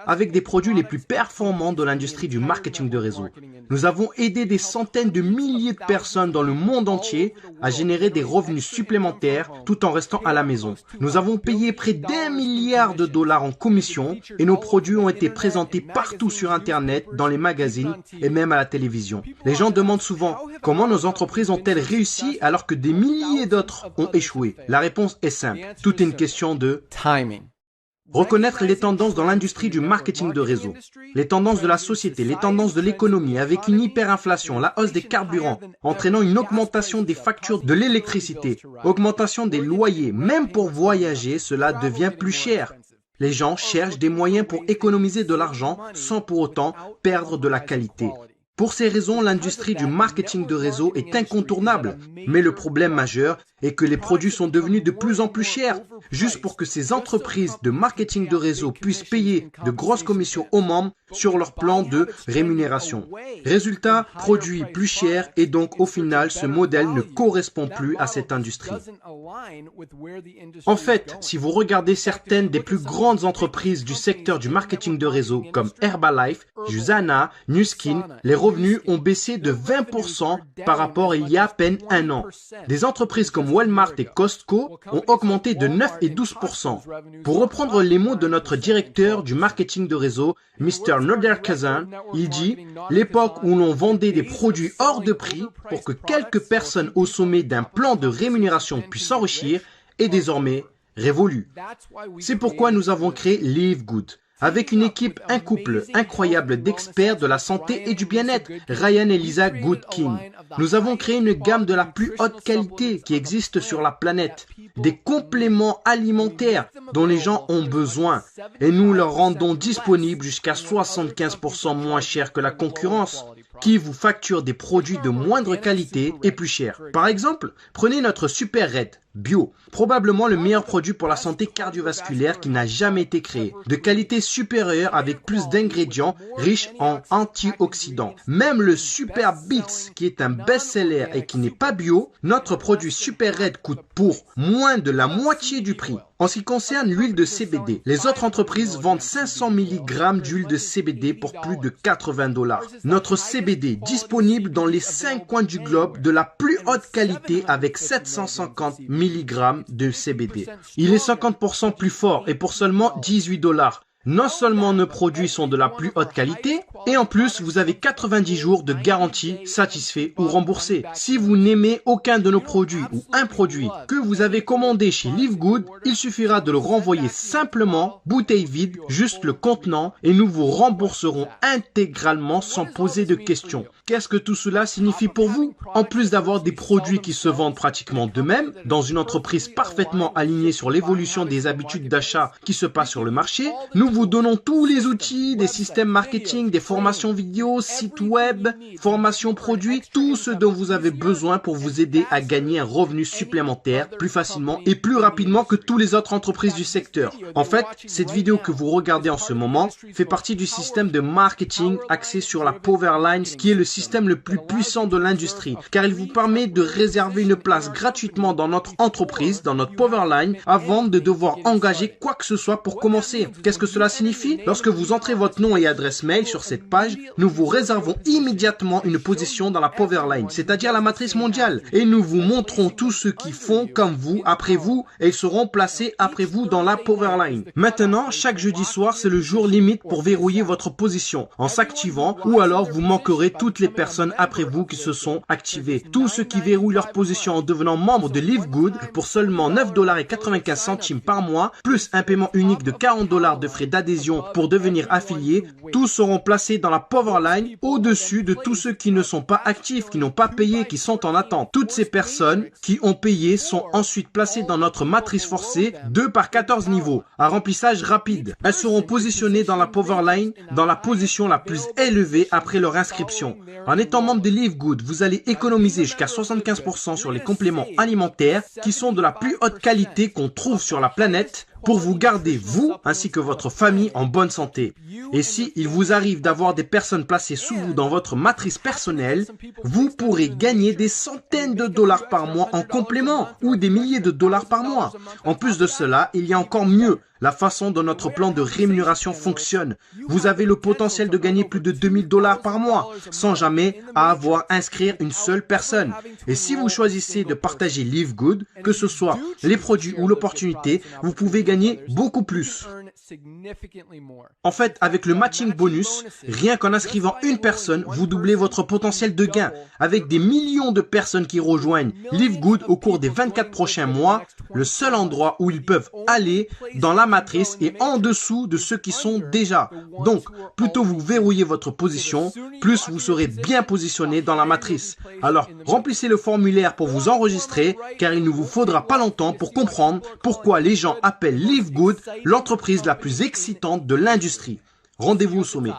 avec des produits les plus performants de l'industrie du marketing de réseau. Nous avons aidé des centaines de milliers de personnes dans le monde entier à générer des revenus supplémentaires tout en restant à la maison. Nous avons payé près d'1 milliard de dollars en commission et nos produits ont été présentés partout sur Internet, dans les magazines et même à la télévision. Les gens demandent souvent comment nos entreprises ont-elles réussi alors que des milliers d'autres ont échoué. La réponse est simple. Tout est une question de timing. Reconnaître les tendances dans l'industrie du marketing de réseau, les tendances de la société, les tendances de l'économie avec une hyperinflation, la hausse des carburants, entraînant une augmentation des factures de l'électricité, augmentation des loyers, même pour voyager, cela devient plus cher. Les gens cherchent des moyens pour économiser de l'argent sans pour autant perdre de la qualité. Pour ces raisons, l'industrie du marketing de réseau est incontournable. Mais le problème majeur est que les produits sont devenus de plus en plus chers. Juste pour que ces entreprises de marketing de réseau puissent payer de grosses commissions aux membres sur leur plan de rémunération. Résultat, produits plus chers et donc au final, ce modèle ne correspond plus à cette industrie. En fait, si vous regardez certaines des plus grandes entreprises du secteur du marketing de réseau comme Herbalife, Usana, Nu Skin, les revenus ont baissé de 20% par rapport à il y a à peine un an. Des entreprises comme Walmart et Costco ont augmenté de 9 et 12%. Pour reprendre les mots de notre directeur du marketing de réseau, Mr. Noderkazan, il dit « L'époque où l'on vendait des produits hors de prix pour que quelques personnes au sommet d'un plan de rémunération puissent s'enrichir est désormais révolue. » C'est pourquoi nous avons créé Live Good. Avec une équipe, un couple incroyable d'experts de la santé et du bien-être, Ryan et Lisa Goodkin. Nous avons créé une gamme de la plus haute qualité qui existe sur la planète. Des compléments alimentaires dont les gens ont besoin. Et nous leur rendons disponibles jusqu'à 75% moins cher que la concurrence, qui vous facture des produits de moindre qualité et plus chers. Par exemple, prenez notre Super Red Bio, probablement le meilleur produit pour la santé cardiovasculaire qui n'a jamais été créé, de qualité supérieure avec plus d'ingrédients riches en antioxydants. Même le Super Beats, qui est un best-seller et qui n'est pas bio, notre produit Super Red coûte pour moins de la moitié du prix. En ce qui concerne l'huile de CBD, les autres entreprises vendent 500 mg d'huile de CBD pour plus de 80 $. Notre CBD disponible dans les 5 coins du globe de la plus haute qualité avec 750 mg de CBD. Il est 50% plus fort et pour seulement 18 $. Non seulement nos produits sont de la plus haute qualité, et en plus, vous avez 90 jours de garantie satisfait ou remboursé. Si vous n'aimez aucun de nos produits ou un produit que vous avez commandé chez Live Good, il suffira de le renvoyer simplement, bouteille vide, juste le contenant, et nous vous rembourserons intégralement sans poser de questions. Qu'est-ce que tout cela signifie pour vous? En plus d'avoir des produits qui se vendent pratiquement d'eux-mêmes, dans une entreprise parfaitement alignée sur l'évolution des habitudes d'achat qui se passent sur le marché, nous vous donnons tous les outils, des systèmes marketing, des formations vidéo, sites web, formations produits, tout ce dont vous avez besoin pour vous aider à gagner un revenu supplémentaire plus facilement et plus rapidement que toutes les autres entreprises du secteur. En fait, cette vidéo que vous regardez en ce moment fait partie du système de marketing axé sur la Powerline, qui est le système le plus puissant de l'industrie, car il vous permet de réserver une place gratuitement dans notre entreprise, dans notre Powerline, avant de devoir engager quoi que ce soit pour commencer. Qu'est-ce que cela signifie? Lorsque vous entrez votre nom et adresse mail sur cette page, nous vous réservons immédiatement une position dans la Powerline, c'est-à-dire la matrice mondiale, et nous vous montrons tous ceux qui font comme vous, après vous, et ils seront placés après vous dans la Powerline. Maintenant, chaque jeudi soir, c'est le jour limite pour verrouiller votre position en s'activant, ou alors vous manquerez toutes les personnes après vous qui se sont activées. Tous ceux qui verrouillent leur position en devenant membre de Live Good pour seulement 9,95 $ par mois, plus un paiement unique de 40 $ de frais d'adhésion pour devenir affiliés, tous seront placés dans la Powerline au-dessus de tous ceux qui ne sont pas actifs, qui n'ont pas payé, qui sont en attente. Toutes ces personnes qui ont payé sont ensuite placées dans notre matrice forcée 2 par 14 niveaux, à remplissage rapide. Elles seront positionnées dans la Powerline dans la position la plus élevée après leur inscription. En étant membre de Live Good, vous allez économiser jusqu'à 75% sur les compléments alimentaires qui sont de la plus haute qualité qu'on trouve sur la planète pour vous garder, vous, ainsi que votre famille, en bonne santé. Et si il vous arrive d'avoir des personnes placées sous vous dans votre matrice personnelle, vous pourrez gagner des centaines de dollars par mois en complément ou des milliers de dollars par mois. En plus de cela, il y a encore mieux. la façon dont notre plan de rémunération fonctionne. Vous avez le potentiel de gagner plus de $2000 par mois sans jamais avoir à inscrire une seule personne. Et si vous choisissez de partager Live Good, que ce soit les produits ou l'opportunité, vous pouvez gagner beaucoup plus. En fait, avec le matching bonus, rien qu'en inscrivant une personne, vous doublez votre potentiel de gain. Avec des millions de personnes qui rejoignent Live Good au cours des 24 prochains mois, le seul endroit où ils peuvent aller dans la matrice est en dessous de ceux qui sont déjà. Donc, plus tôt vous verrouillez votre position, plus vous serez bien positionné dans la matrice. Alors, remplissez le formulaire pour vous enregistrer, car il ne vous faudra pas longtemps pour comprendre pourquoi les gens appellent Live Good l'entreprise la plus excitante de l'industrie. Rendez-vous au sommet.